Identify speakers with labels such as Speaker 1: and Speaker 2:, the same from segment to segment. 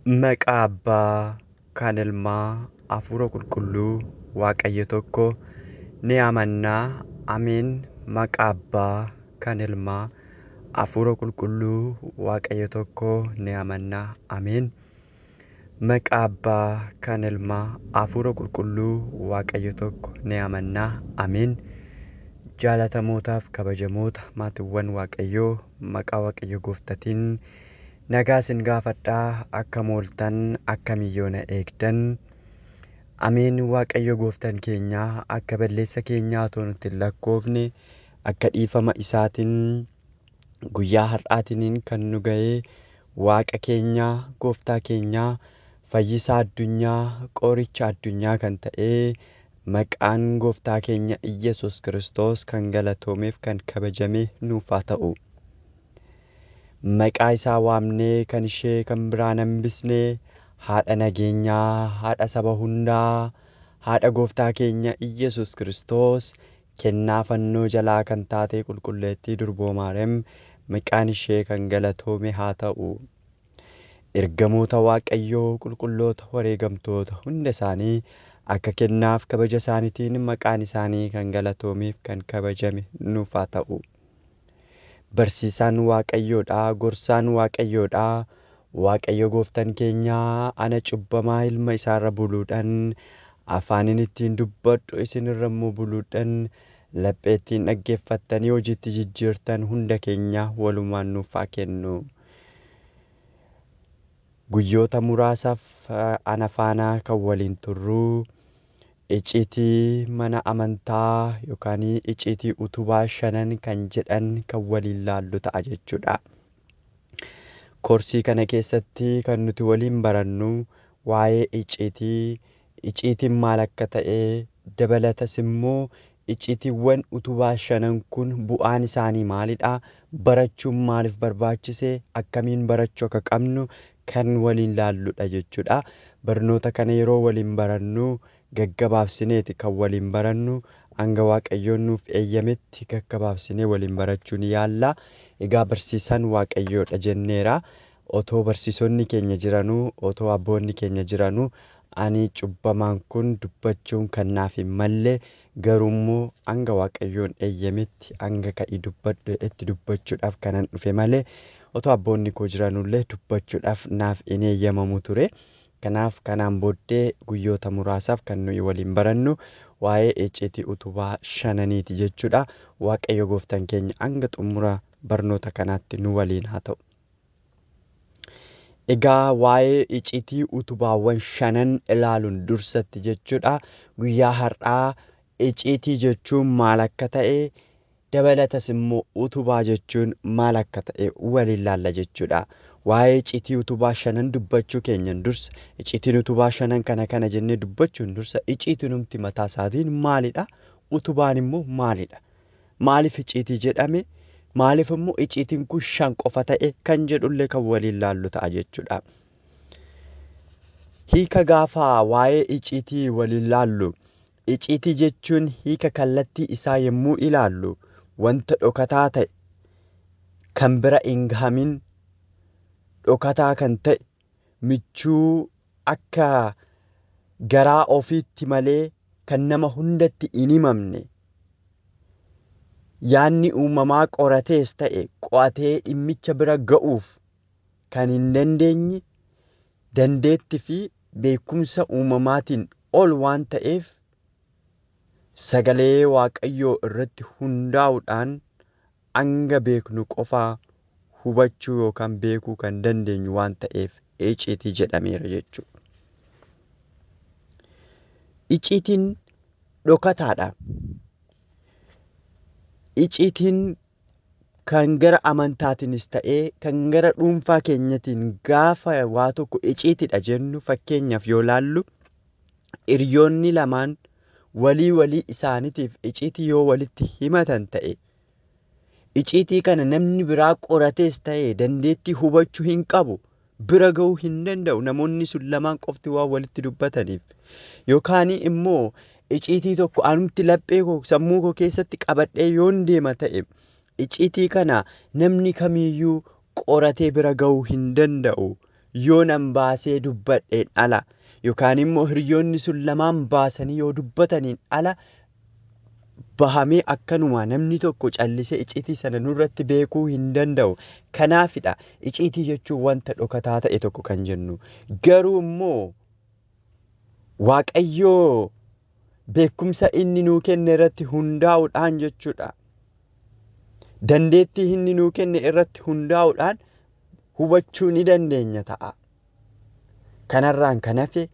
Speaker 1: Maqaa Abbaa, kan Ilmaa, Hafuura Qulqulluu, Waaqayyo tokko ni amannaa. Ameen. Maqaa Abbaa, kan Ilmaa, Hafuura Qulqulluu, Waaqayyo tokko ni amannaa. Ameen. Maqaa Abbaa, kan Ilmaa, Hafuura Qulqulluu, Waaqayyo tokko ni amannaa. Ameen. Jaalatamootaaf kabajamoota maatiiwwan Waaqayyoo, maqaa Waaqayyo Gooftaatiin nagaa isin gaafadhaa. Akkam ooltan, akkamiyyoo na eegdan. Ameen. Waaqayyo Gooftaan keenyaa akka balleessa keenyaa otoo nutti hin lakkoofne akka dhiifama isaatiin guyyaa har'aatiin kan nu ga'ee Waaqa keenyaa, Gooftaa keenyaa, Fayyisaa addunyaa, Qoricha addunyaa kan ta'ee maqaan Gooftaa keenya Iyesuus Kiristoos kan galatoomeef kan kabajame nuuf haa ta'u. Maqaa isaa waamnee kan ishee kan biraan hambisnee haadha nageenyaa, haadha saba hundaa, haadha Gooftaa keenya Iyesuus Kiristoos, kennaa fannoo jalaa kan taate qulqulleettii Durboo Maariyaam, maqaan ishee kan galatoome haa ta'u. Ergamoota Waaqayyoo, qulqulloota wareegamtoota hunda isaanii akka kennaaf kabaja isaaniitiin maqaan isaanii kan galatoomeef kan kabajame nuuf haa ta'u. Barsiisaan Waaqayyoodha, gorsaan Waaqayyoodha. Waaqayyo Gooftaan keenyaa ana cubbamaa ilma isaarra buluudhaan afaanin ittiin dubbadhu isinirra immoo buluudhaan laphee ittiin dhaggeeffattanii hojiitti jijjiirtan hunda keenya walumaan nuuf haa kennu. Guyyoota muraasaaf ana faana kan waliin turruu icciitii mana amantaa yookaan icciitii utubaa 5 kan jedhan kan waliin laallu ta'a jechuudha. Koorsii kana keessatti kan nuti waliin barannu waa'ee icciitii, icciitiin maal akka ta'e, dabalatas immoo icciitiiwwan utubaa 5 kun bu'aan isaanii maalidha? Barachuun maaliif barbaachise? Akkamiin barachuu akka qabnu kan waliin laalludha jechuudha. Barnoota kana yeroo waliin barannu gaggabaabsineeti kan waliin barannu, hanga Waaqayyoon nuuf eeyyametti gaggabaabsinee waliin barachuu ni yaalla. Egaa barsiisaan Waaqayyoodha jenneera. Otoo barsiisonni keenya jiranuu, otoo abboonni keenya jiranuu, ani cubbamaan kun dubbachuun kan naaf hin malle, garuummoo hanga Waaqayyoon eeyyametti hanga ka'ii dubbadhu itti dubbachuudhaaf kanan dhufe malee otoo abboonni koo jiranullee dubbachuudhaaf naaf hin eeyyamamu ture. Kanaaf kanaan booddee guyyoota muraasaaf kan nuyi waliin barannu waa'ee icciitii utubaa 5niiti jechuudha. Waaqayyo Gooftaan keenya hanga xumura barnoota kanaatti nu waliin haa ta'u. Egaa waa'ee icciitii utubaawwan 5 ilaaluun dursatti jechuudha. Guyyaa har'aa icciitii jechuun maal akka ta'e, dabalatas immoo utubaa jechuun maal akka ta'e waliin laalla jechuudha. Waa'ee icciitii utubaa 5 dubbachuu keenyan dursa, icciitiin utubaa 5 kana jennee dubbachuun dursa, icciitiin humti mataa isaatiin maalidha? Utubaan immoo maalidha? Maaliif icciitii jedhame? Maaliif immoo icciitiin kun 5 qofa ta'e kan jedhullee kan waliin laallu ta'a jechuudha. Hiika gaafa waa'ee icciitii waliin laallu, icciitii jechuun hiika kallattii isaa yommuu ilaallu, wanta dhokataa ta'e, kan bira hin gahamin, dhokataa kan ta'e, michuu akka garaa ofiitti malee kan nama hundatti hin himamne, yaanni uumamaa qoratees ta'e qo'atee dhimmicha bira ga'uuf kan hin dandeenye, dandeettii fi beekumsa uumamaatiin ol waan ta'eef sagalee Waaqayyoo irratti hundaa'uudhaan hanga beeknu qofaa hubachuu yookaan beekuu kan dandeenyu waan ta'eef icciitii jedhameera jechuudha. Icciitiin dhokataadha. Icciitiin kan gara amantaatiinis ta'ee kan gara dhuunfaa keenyatiin gaafa waa tokko icciitiidha jennu, fakkeenyaaf yoo laallu hiriyoonni lamaan walii isaaniitiif icciitii yoo walitti himatan ta'e, icciitii kana namni biraa qoratees ta'e dandeettii hubachuu hin qabu, bira ga'uu hin danda'u namoonni sun lamaan qofti waan walitti dubbataniif. Yookaan immoo icciitii tokko anumti laphee koo sammuu koo keessatti qabadhee yoon deema ta'e, icciitii kana namni kamiyyuu qoratee bira ga'uu hin danda'u yoo nan baasee dubbadheen ala yookaan immoo hiriyoonni sun lamaan baasanii yoo dubbataniin ala bahamee akkanuma namni tokko callisee icciitii sana nurratti beekuu hin danda'u. Kanaafidha icciitii jechuun wanta dhokataa ta'e tokko kan jennu. Garuu immoo Waaqayyoo beekumsa inni nuu kenne irratti hundaa'uudhaan jechuudha. Dandeettii inni nuu kenne irratti hundaa'uudhaan hubachuu ni dandeenya ta'a. Kanarraan kan hafe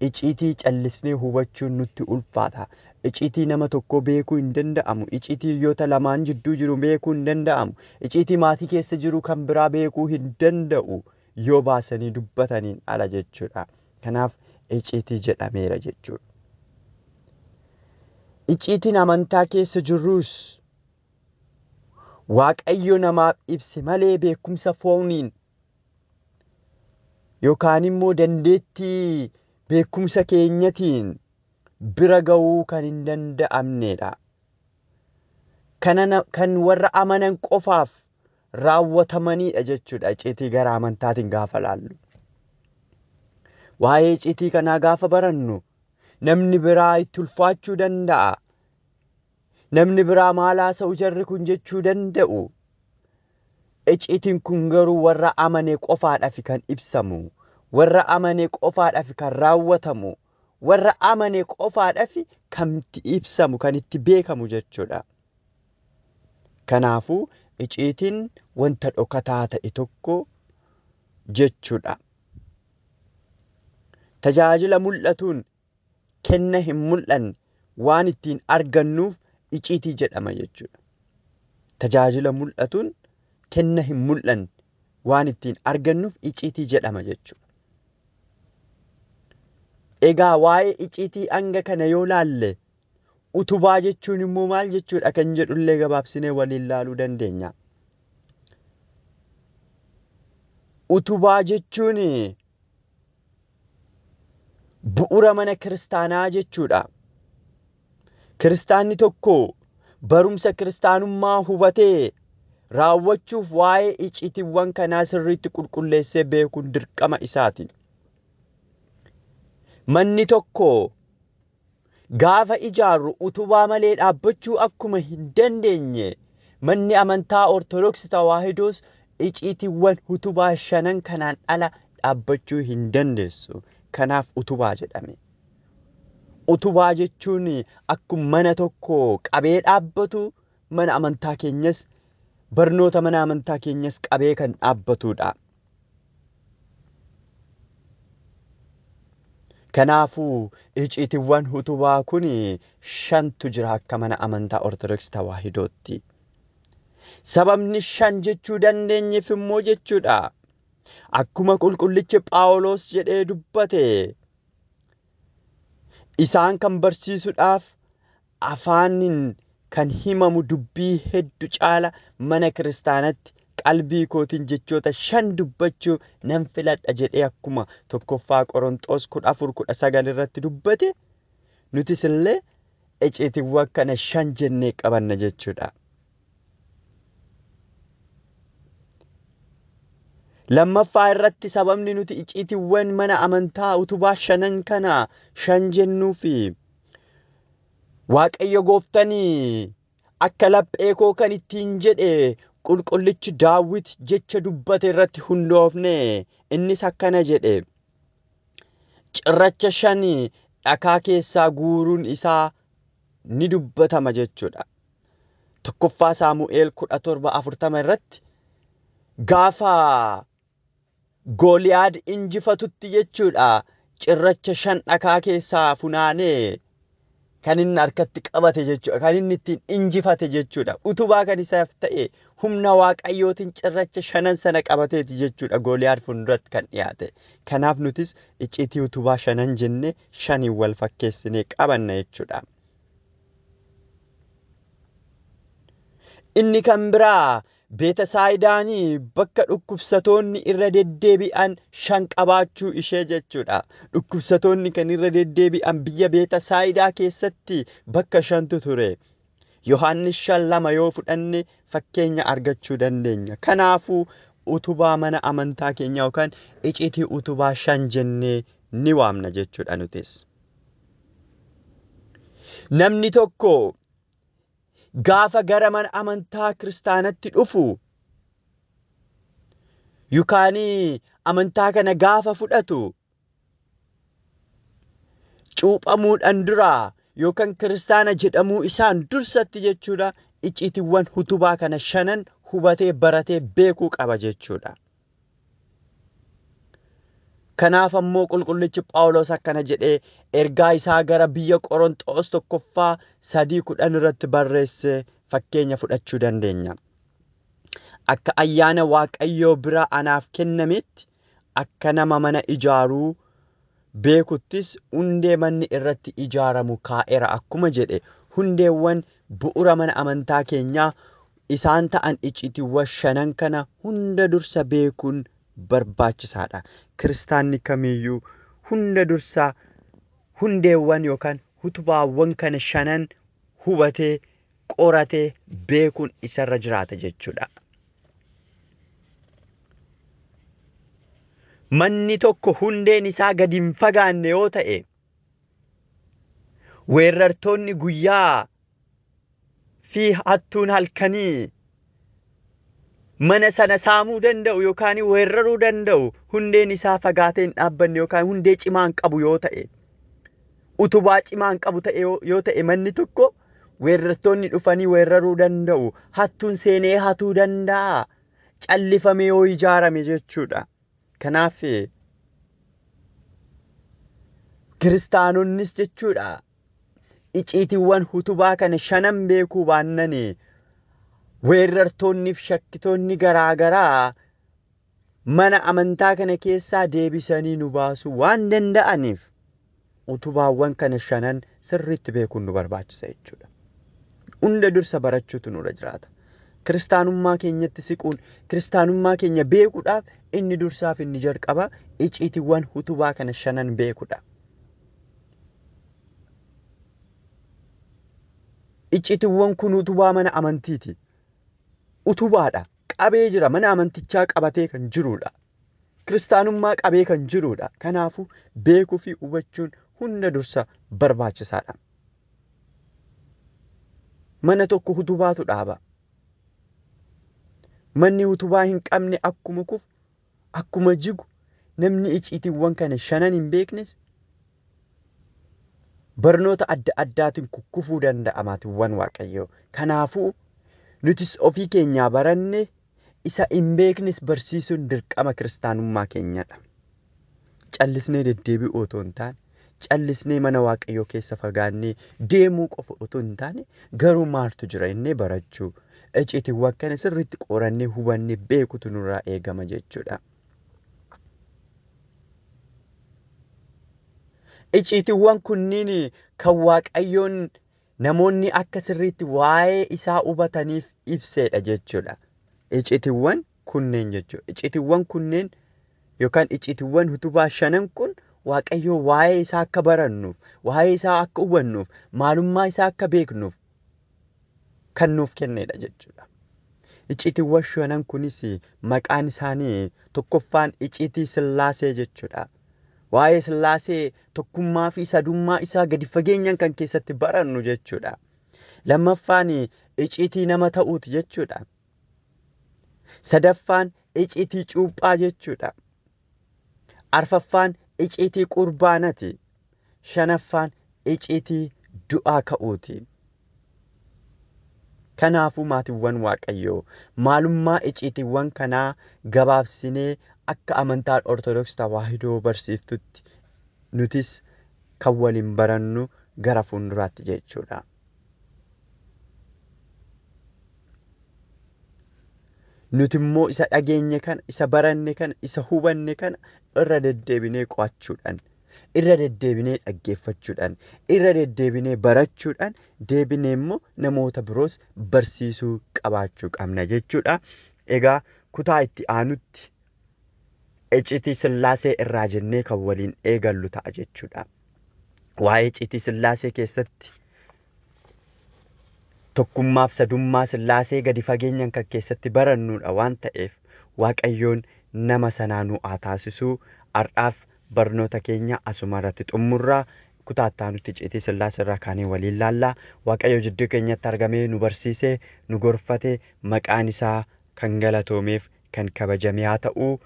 Speaker 1: icciitii callisnee hubachuun nutti ulfaata. Icciitii nama tokko beekuu hin danda'amu. Icciitii hiriyoota lamaan jidduu jiru beekuu hin danda'amu. Icciitii maatii keessa jiru kan biraa beekuu hin danda'u yoo baasanii dubbataniin ala jechuudha. Kanaaf icciitii jedhameera jechuudha. Icciitiin amantaa keessa jirrus Waaqayyo namaaf ibse malee beekumsa fooniin yookaan immoo dandeettii beekumsa keenyatiin bira ga'uu kan hin danda'amnedha. Kan warra amanan qofaaf raawwatamanidha jechuudha icciitii gara amantaatiin gaafa laallu. Waa'ee icciitii kanaa gaafa barannu namni biraa itti ulfaachuu danda'a. Namni biraa maal haasa'u jarri kun jechuu danda'u. Icciitiin kun garuu warra amane qofaadhaaf kan ibsamu. Warra amane qofaadhaaf kan raawwatamu. Warra amane qofaadhaaf kan itti ibsamu, kan itti beekamu jechuudha. Kanaafuu icciitiin wanta dhokataa ta'e tokko jechuudha. Tajaajila mul'atuun kenna hin mul'anne waan ittiin argannuuf icciitii jedhama jechuudha. Tajaajila mul'atuun kenna hin mul'anne waan ittiin argannuuf icciitii jedhama jechuudha. Egaa waa'ee icciitii hanga kana yoo laalle utubaa jechuun immoo maal jechuudha kan jedhullee gabaabsinee waliin laaluu dandeenya. Utubaa jechuun bu'uura mana kiristaanaa jechuudha. Kiristaanni tokko barumsa kiristaanummaa hubatee raawwachuuf waa'ee icciitiiwwan kanaa sirriitti qulqulleessee beekuun dirqama isaati. Manni tokko gaafa ijaarru utubaa malee dhaabbachuu akkuma hin dandeenye manni amantaa Ortodoksii Tawaahidoos icciitiiwwan utubaa 5 kanaan ala dhaabbachuu hin dandeessu. Kanaaf utubaa jedhame. Utubaa jechuun akkuma mana tokko qabee dhaabbatu mana amantaa keenyas barnoota mana amantaa keenyas qabee kan dhaabbatudha. Kanaafuu icciitiiwwan utubaa kun 5tu jira akka mana amantaa Ortodoksii Tawaahidootti. Sababni 5 jechuu dandeenyeef immoo jechuudha. Akkuma qulqullichi Phaawulos jedhee dubbate isaan kan barsiisuudhaaf afaaniin kan himamu dubbii hedduu caala mana kiristaanatti qalbii kootiin jechoota 5 dubbachuu nan filadha jedhee akkuma 1 Qorontos 14:19 irratti dubbate nutis illee icciitiiwwan kana 5 jennee qabanna jechuudha. Lammaffaa irratti sababni nuti icciitiiwwan mana amantaa utubaa 5 kana 5 jennuufi Waaqayyo gooftanii akka laphee koo kan ittiin jedhe qulqullichi Daawit jecha dubbate irratti hundoofne innis akkana jedhe. Cirracha 5 dhakaa keessaa guuruun isaa ni dubbatama jechuudha. 1 Saamu'eel 17:40 irratti gaafa Gooliyaad injifatutti jechuudha cirracha 5 dhakaa keessaa funaanee kan inni harkatti qabate jechuudha. Kan inni ittiin injifate jechuudha. Utubaa kan isaaf ta'e humna Waaqayyootiin cirracha 5 sana qabateeti jechuudha. Gooliyaad fuulduratti kan dhiyaate. Kanaaf nutis icciitii utubaa 5 jennee 5 wal fakkeessinee qabanna jechuudha. Inni kan biraa Beetasaayidaanii bakka dhukkubsatoonni irra deddeebi'an 5 qabaachuu ishee jechuudha. Dhukkubsatoonni kan irra deddeebi'an biyya Beetasaayidaa keessatti bakka 5tu ture. Yohaannis 5:2 yoo fudhanne fakkeenya argachuu dandeenya. Kanaafuu utubaa mana amantaa keenyaa yookaan icciitii utubaa 5 jennee ni waamna jechuudha nutis. Namni tokko gaafa gara mana amantaa kiristaanatti dhufu yookaan amantaa kana gaafa fudhatu cuuphamuudhaan dura yookaan kiristaana jedhamuu isaan dursatti jechuudha icciitiiwwan utubaa kana 5 hubatee baratee beekuu qaba jechuudha. Kanaaf ammoo qulqullichi Phaawulos akkana jedhee ergaa isaa gara biyya Qorontos 3:10 irratti barreesse fakkeenya fudhachuu dandeenya. Akka ayyaana Waaqayyoo bira anaaf kennametti akka nama mana ijaaruu beekuttis hundee manni irratti ijaaramu kaa'eera akkuma jedhe hundeewwan bu'uura mana amantaa keenyaa isaan ta'an icciitiiwwan 5 kana hunda dursa beekuun barbaachisaadha. Kiristaanni kamiyyuu hunda dursa hundeewwan yookaan utubaawwan kana 5 hubatee qoratee beekuun isarra jiraata jechuudha. Manni tokko hundeen isaa gadi hin fagaanne yoo ta'e weerartoonni guyyaa fi hattuun halkanii mana sana saamuu danda'u yookaan weeraruu danda'u hundeen isaa fagaatee hin dhaabbanne yookaan hundee cimaa hin qabu yoo ta'e utubaa cimaa hin qabu ta'e yoo ta'e manni tokko weerartoonni dhufanii weeraruu danda'u hattuun seenee hatuu danda'a callifamee yoo ijaarame jechuudha. Kanaaf kiristaanonnis jechuudha icciitiiwwan utubaa kana 5 beekuu baannan weerartoonni fi shakkitoonni garaagaraa mana amantaa kana keessaa deebisanii nu baasuu waan danda'aniif utubaawwan kana 5 sirriitti beekuun nu barbaachisa jechuudha. Hunda dursa barachuutu nurra jiraata. Kiristaanummaa keenyatti siquun kiristaanummaa keenya beekuudhaaf inni dursaaf inni jalqaba icciitiiwwan utubaa kana 5 beekuudha. Icciitiiwwan kun utubaa mana amantiiti. Utubaadha. Qabee jira. Mana amantichaa qabatee kan jirudha. Kiristaanummaa qabee kan jirudha. Kanaafuu beekuu fi hubachuun hunda dursa barbaachisaadha. Mana tokko utubaatu dhaaba. Manni utubaa hin qabne akkuma kufu akkuma jigu namni icciitiiwwan kana 5 hin beeknes barnoota adda addaatiin kukkufuu danda'a maatiiwwan Waaqayyoo. Kanaafuu nutis ofii keenyaa baranne isa hin beeknes barsiisuun dirqama kiristaanummaa keenyadha. Callisnee deddeebi'uu otoo hin taane callisnee mana Waaqayyoo keessa fagaannee deemuu qofa otoo hin taane garuu maaltu jira innee barachuu icciitiiwwan kana sirriitti qorannee hubannee beekutu nurraa eegama jechuudha. Icciitiiwwan kunniin kan Waaqayyoon namoonni akka sirriitti waa'ee isaa hubataniif ibseedha jechuudha. Icciitiiwwan kunneen jechuudha. Icciitiiwwan kunneen yookaan icciitiiwwan utubaa 5 kun Waaqayyoo waa'ee isaa akka barannuuf, waa'ee isaa akka hubannuuf, maalummaa isaa akka beeknuuf kan nuuf kennedha jechuudha. Icciitiiwwan 5 kunis maqaan isaanii tokkoffaan icciitii Sillaasee jechuudha. Waa'ee Sillaasee tokkummaa fi sadummaa isaa gadi fageenyaan kan keessatti barannu jechuudha. Lammaffaan icciitii nama ta'uuti jechuudha. Sadaffaan icciitii cuuphaa jechuudha. Arfaffaan icciitii qurbaanati. Shanaffaan icciitii du'aa ka'uuti. Kanaafuu maatiiwwan Waaqayyoo maalummaa icciitiiwwan kanaa gabaabsinee akka amantaan Ortodoksii Tawaahidoo barsiiftutti nutis kan waliin barannu gara fuulduraatti jechuudha. Nuti immoo isa dhageenye kana, isa baranne kana, isa hubanne kana irra deddeebinee qo'achuudhaan, irra deddeebinee dhaggeeffachuudhaan, irra deddeebinee barachuudhaan, deebinee immoo namoota biroos barsiisuu qabaachuu qabna jechuudha. Egaa kutaa itti aanutti icciitii Sillaasee irraa jennee kan waliin eegallu ta'a jechuudha. Waa'ee icciitii Sillaasee keessatti tokkummaaf sadummaa Sillaasee gadi fageenyaan kan keessatti barannudha waan ta'eef Waaqayyoon nama sanaa nu haa taasisu. Har'aaf barnoota keenya asuma irratti xumurra. Kutaa nuti icciitii Sillaasee irraa kaanee waliin laallaa. Waaqayyo jidduu keenyatti argamee nu barsiisee nu gorfate maqaan isaa kan galatoomeef kan kabajame haa ta'u.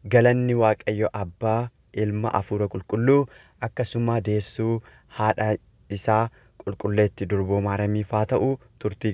Speaker 1: Galanni Waaqayyo Abbaa, Ilma, Hafuura Qulqulluu akkasuma deessuu haadha isaa qulqulleetti Durboo Maaramiif haa ta'u. Turtii